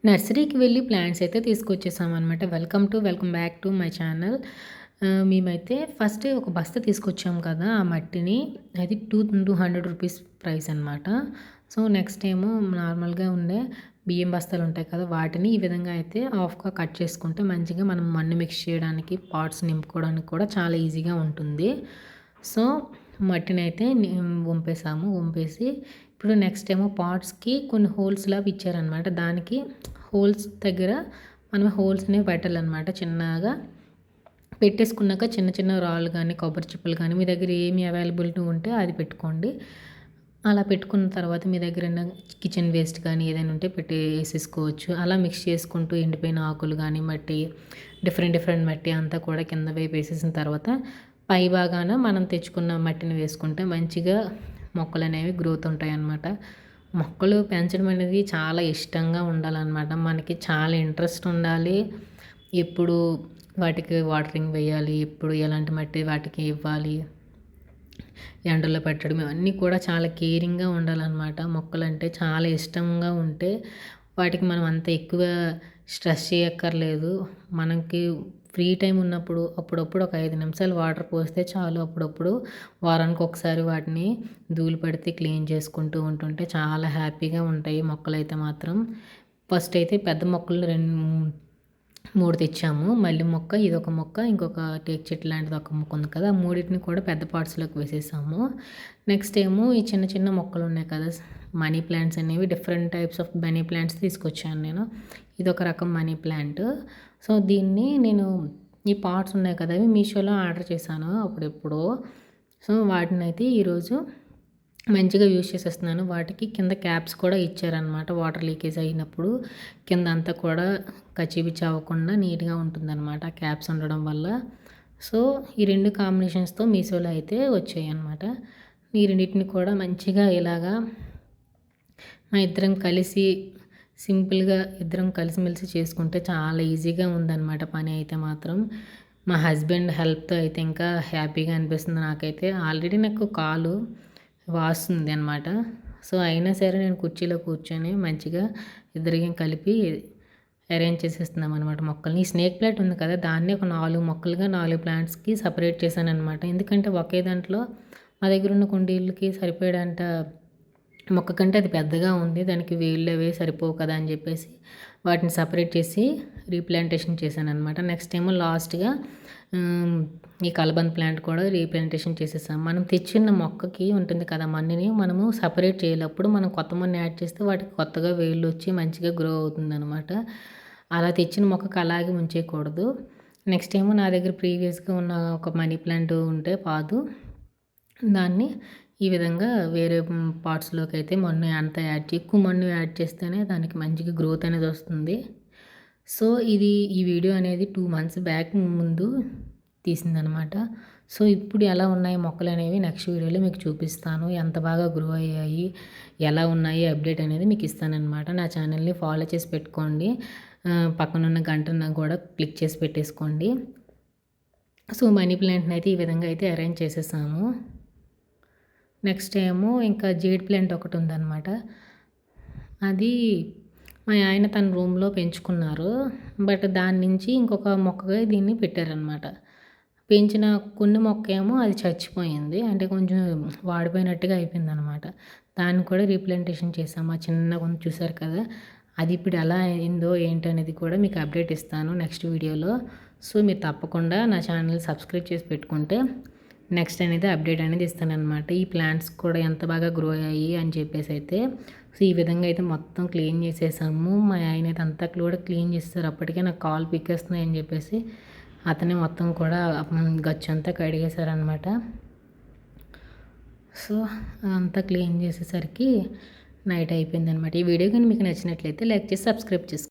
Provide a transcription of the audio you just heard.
నర్సరీకి వెళ్ళి ప్లాంట్స్ అయితే తీసుకొచ్చేసామనమాట. Welcome back to my channel. మేమైతే ఫస్ట్ ఒక బస్తా తీసుకొచ్చాం కదా! ఆ మట్టిని అది 200 రూపీస్ ప్రైస్ అనమాట. సో, నెక్స్ట్ ఏమో నార్మల్‌గా ఉండే బియ్యం బస్తాలుంటాయి కదా! వాటిని ఈ విధంగా అయితే హాఫ్‌గా కట్ చేసుకుంటే మంచిగా మనం మన్ను మిక్స్ చేయడానికి, పాట్స్ నింపుకోవడానికి కూడా చాలా ఈజీగా ఉంటుంది. సో, మట్టినైతే వంపేసి ఇప్పుడు నెక్స్ట్ ఏమో పాట్స్‌కి కొన్ని హోల్స్‌లాగా ఇచ్చారనమాట. దానికి హోల్స్ దగ్గర మనం హోల్స్‌ని పెట్టాలనమాట చిన్నగా. పెట్టేసుకున్నాక చిన్న చిన్న రాళ్ళు కానీ, కొబ్బరి చిప్పలు కానీ మీ దగ్గర ఏమి అవైలబిలిటీ ఉంటే అది పెట్టుకోండి. అలా పెట్టుకున్న తర్వాత మీ దగ్గర కిచెన్ వేస్ట్ కానీ ఏదైనా ఉంటే వేసేసుకోవచ్చు. అలా మిక్స్ చేసుకుంటూ ఎండిపోయిన ఆకులు కానీ, మట్టి డిఫరెంట్ మట్టి అంతా కూడా కింద వైపు వేసేసిన తర్వాత పై భాగాన మనం తెచ్చుకున్న మట్టిని వేసుకుంటే మంచిగా మొక్కలనేవి గ్రోత్ ఉంటాయన్నమాట. మొక్కలు పెంచడం అనేది చాలా ఇష్టంగా ఉండాలన్నమాట. మనకి చాలా ఇంట్రెస్ట్ ఉండాలి. ఎప్పుడు వాటికి వాటరింగ్ వేయాలి, ఎప్పుడు ఎలాంటి మట్టి వాటికి ఇవ్వాలి, ఎండలో పెట్టడం ఇవన్నీ కూడా చాలా కేరింగ్గా ఉండాలన్నమాట. మొక్కలంటే చాలా ఇష్టంగా ఉంటే వాటికి మనం అంత ఎక్కువ స్ట్రెస్ చేయక్కర్లేదు. మనకి ఫ్రీ టైం ఉన్నప్పుడు అప్పుడప్పుడు ఒక 5 నిమిషాలు వాటర్ పోస్తే చాలు. అప్పుడప్పుడు వారానికి ఒకసారి వాటిని ధూళి పడితే క్లీన్ చేసుకుంటూ ఉంటుంటే చాలా హ్యాపీగా ఉంటాయి మొక్కలైతే మాత్రం. ఫస్ట్ అయితే పెద్ద మొక్కలు 3 తెచ్చాము. మల్లె మొక్క, ఇదొక మొక్క, ఇంకొక టేకు చెట్టు లాంటిది ఒక మొక్క ఉంది కదా! ఆ మూడిటిని కూడా పెద్ద పాట్స్‌లోకి వేసేసాము. నెక్స్ట్ ఏమో ఈ చిన్న చిన్న మొక్కలు ఉన్నాయి కదా! మనీ ప్లాంట్స్ అనేవి different types of money plants తీసుకొచ్చాను నేను. ఇదొక రకం మనీ ప్లాంట్. సో, దీన్ని నేను ఈ పాట్స్ ఉన్నాయి కదా! అవి మీషోలో ఆర్డర్ చేశాను అప్పుడెప్పుడో. సో, వాటినైతే ఈరోజు మంచిగా యూజ్ చేసేస్తున్నాను. వాటికి కింద క్యాప్స్ కూడా ఇచ్చారనమాట. వాటర్ లీకేజ్ అయినప్పుడు కింద అంతా కూడా కచ్చిపిచ్చి అవ్వకుండా నీట్‌గా ఉంటుందన్నమాట క్యాప్స్ ఉండడం వల్ల. సో, ఈ 2 కాంబినేషన్స్‌తో మీషోలో అయితే వచ్చాయన్నమాట. ఈ రెండిటిని కూడా మంచిగా ఇలాగా మా ఇద్దరం కలిసి సింపుల్‌గా ఇద్దరం కలిసిమెలిసి చేసుకుంటే చాలా ఈజీగా ఉందన్నమాట పని అయితే మాత్రం. మా హస్బెండ్ హెల్ప్‌తో అయితే ఇంకా హ్యాపీగా అనిపిస్తుంది నాకైతే. ఆల్రెడీ నాకు కాలు వాస్తుంది అనమాట. సో, అయినా సరే నేను కుర్చీలో కూర్చొని మంచిగా ఇద్దరికీ కలిపి అరేంజ్ చేసేస్తున్నాం అనమాట మొక్కల్ని. ఈ స్నేక్ ప్లాంట్ ఉంది కదా! దాన్ని ఒక 4 మొక్కలుగా 4 ప్లాంట్స్‌కి సెపరేట్ చేశాననమాట. ఎందుకంటే ఒకే దాంట్లో మా దగ్గర ఉన్న కుండీలకి సరిపోయేంత మొక్క కంటే అది పెద్దగా ఉంది. దానికి వేళ్ళు అవి సరిపోవు కదా అని చెప్పేసి వాటిని సెపరేట్ చేసి రీప్లాంటేషన్ చేశాననమాట. నెక్స్ట్ ఏమో లాస్ట్‌గా ఈ కలబంద ప్లాంట్ కూడా రీప్లాంటేషన్ చేసేసాం. మనం తెచ్చిన మొక్కకి ఉంటుంది కదా మన్నుని మనము సెపరేట్ చేయాలి. అప్పుడు మనం కొత్త మన్ను యాడ్ చేస్తే వాటికి కొత్తగా వేళ్ళు వచ్చి మంచిగా గ్రో అవుతుందనమాట. అలా తెచ్చిన మొక్కకి అలాగే ఉంచేయకూడదు. నెక్స్ట్ ఏమో నా దగ్గర ప్రీవియస్‌గా ఉన్న ఒక మనీ ప్లాంట్ ఉంటే పాదు దాన్ని ఈ విధంగా వేరే పాట్స్‌లోకి అయితే మన్ను అంతా ఎక్కువ మన్ను యాడ్ చేస్తేనే దానికి మంచిగా గ్రోత్ అనేది వస్తుంది. సో, ఈ వీడియో అనేది 2 మంత్స్ బ్యాక్ ముందు తీసిందనమాట. సో, ఇప్పుడు ఎలా ఉన్నాయి మొక్కలనేవి నెక్స్ట్ వీడియోలో మీకు చూపిస్తాను. ఎంత బాగా గ్రో అయ్యాయి, ఎలా ఉన్నాయి అప్డేట్ అనేది మీకు ఇస్తాననమాట. నా ఛానల్‌ని ఫాలో చేసి పెట్టుకోండి. పక్కనున్న గంటను కూడా క్లిక్ చేసి పెట్టేసుకోండి. సో, మనీ ప్లాంట్‌ని అయితే ఈ విధంగా అయితే అరేంజ్ చేసేసాము. నెక్స్ట్ ఏమో ఇంకా జేడ్ ప్లాంట్ ఒకటి ఉందన్నమాట. అది మా ఆయన తన రూమ్‌లో పెంచుకున్నారు. బట్ దాని నుంచి ఇంకొక మొక్కగా దీన్ని పెట్టారనమాట. పెంచిన కొన్ని మొక్కేమో అది చచ్చిపోయింది. అంటే కొంచెం వాడిపోయినట్టుగా అయిపోయిందనమాట. దాన్ని కూడా రీప్లాంటేషన్ చేసాము. ఆ చిన్నగా ఉంది చూసారు కదా! అది ఇప్పుడు ఎలా అయిందో ఏంటనేది కూడా మీకు అప్డేట్ ఇస్తాను నెక్స్ట్ వీడియోలో. సో, మీరు తప్పకుండా నా ఛానల్ సబ్స్క్రైబ్ చేసి పెట్టుకుంటే నెక్స్ట్ అనేది అప్డేట్ అనేది ఇస్తాననమాట. ఈ ప్లాంట్స్ కూడా ఎంత బాగా గ్రో అయ్యాయి అని చెప్పేసి అయితే. సో, ఈ విధంగా అయితే మొత్తం క్లీన్ చేసేసాము. మా ఆయన అయితే అంతా కూడా క్లీన్ చేస్తారు. అప్పటికే నాకు కాలు పీకేస్తున్నాయి అని చెప్పేసి అతనే మొత్తం కూడా గచ్చంతా కడిగేశారనమాట. సో, అదంతా క్లీన్ చేసేసరికి నైట్ అయిపోయిందనమాట. ఈ వీడియో కానీ మీకు నచ్చినట్లయితే లైక్ చేసి సబ్స్క్రైబ్ చేసుకోండి.